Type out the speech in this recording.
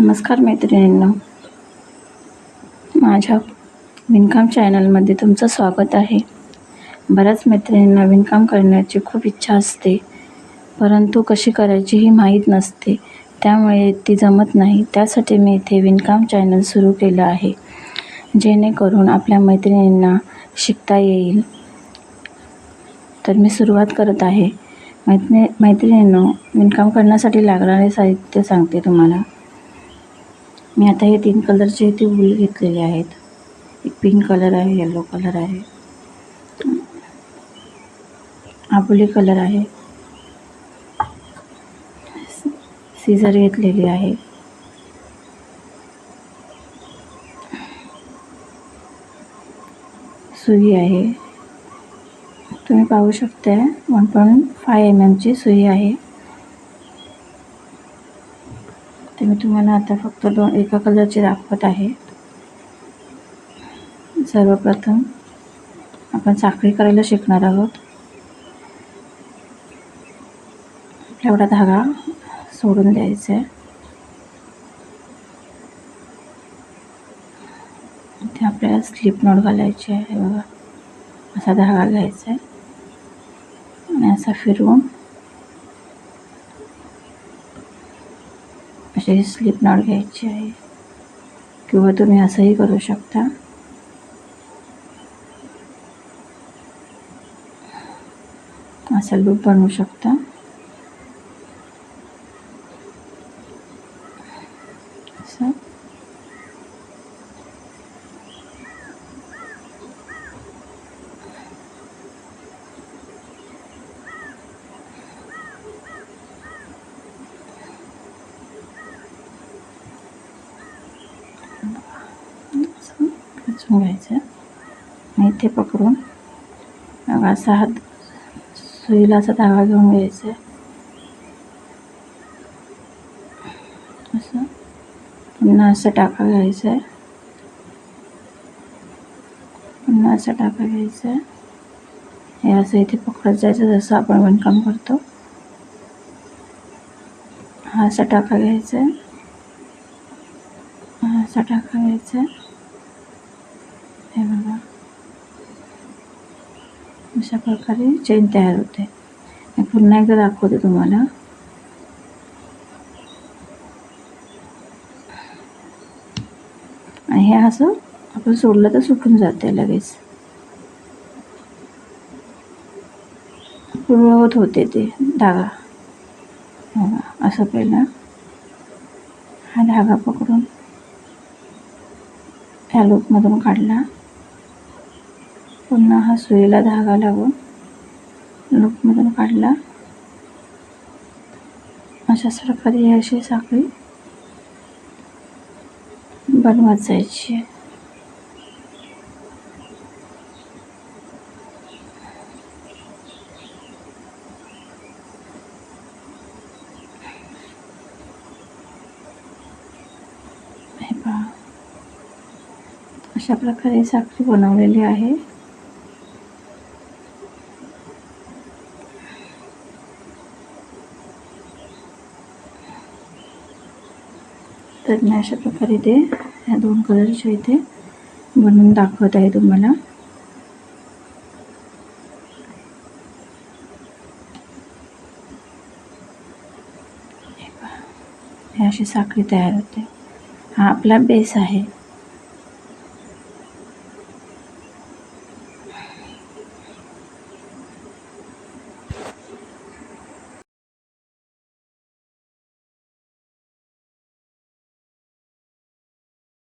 नमस्कार मैत्रिणींनो, माझ्या विणकाम चॅनलमध्ये तुमचं स्वागत आहे. बऱ्याच मैत्रिणींना विणकाम करण्याची खूप इच्छा असते, परंतु कशी करायची ही माहीत नसते, त्यामुळे ती जमत नाही. त्यासाठी मी इथे विणकाम चॅनल सुरू केलं आहे, जेणेकरून आपल्या मैत्रिणींना शिकता येईल. तर मी सुरुवात करत आहे. मैत्रिणींनो, विणकाम करण्यासाठी लागणारे साहित्य सांगते तुम्हाला. मी आता हे 3 कलरचे इथे वूल घेतलेले आहेत. एक पिंक कलर आहे, येलो कलर आहे, आबोली कलर आहे, सीझर घेतलेली आहे, सुई आहे. तुम्ही पाहू शकता 1.5 mm ची सुई आहे. ते मी तुम्हाला आता फक्त एका कलरचे दाखवत आहे. सर्वप्रथम आपण साखळी करायला शिकणार आहोत. एवढा धागा सोडून द्यायचा आहे. इथे आपल्याला स्लिप नॉट घालायची आहे. बघा, असा धागा घ्यायचा आहे आणि असा फिरवून अशी स्लिप नॉट घ्यायची आहे, किंवा तुम्ही असंही करू शकता. असा लूप बनवू शकता. असं खेचून घ्यायचं आणि इथे पकडून असा हात सुईला असा धागा घेऊन घ्यायचा आहे. असं पुन्हा असं टाका घ्यायचा आहे, पुन्हा असा टाका घ्यायचा आहे. हे असं इथे पकडत जायचं, जसं आपण विणकाम करतो. हा असा टाका घ्यायचा आहे, हा असा टाका घ्यायचा आहे. हे बघा, अशा प्रकारे चेन तयार होते. मी पुन्हा एकदा दाखवते तुम्हाला. आणि हे असं आपण सोडलं तर सुटून जाते लगेच. पूर्ववत होते ते धागा. बघा, असं पहिला हा धागा पकडून ह्या लूपमधून काढला, पुन्हा हा सुईला धागा लावून लूपमधून काढला. अशाच प्रकारे अशी साखळी बनवत जायची आहे. हे पहा, अशा प्रकारे साखळी बनवलेली आहे. तर मी अशा प्रकारे ते ह्या 2 कलरच्या इथे बनवून दाखवत आहे तुम्हाला. हे अशी साखळी तयार होते. हा आपला बेस आहे.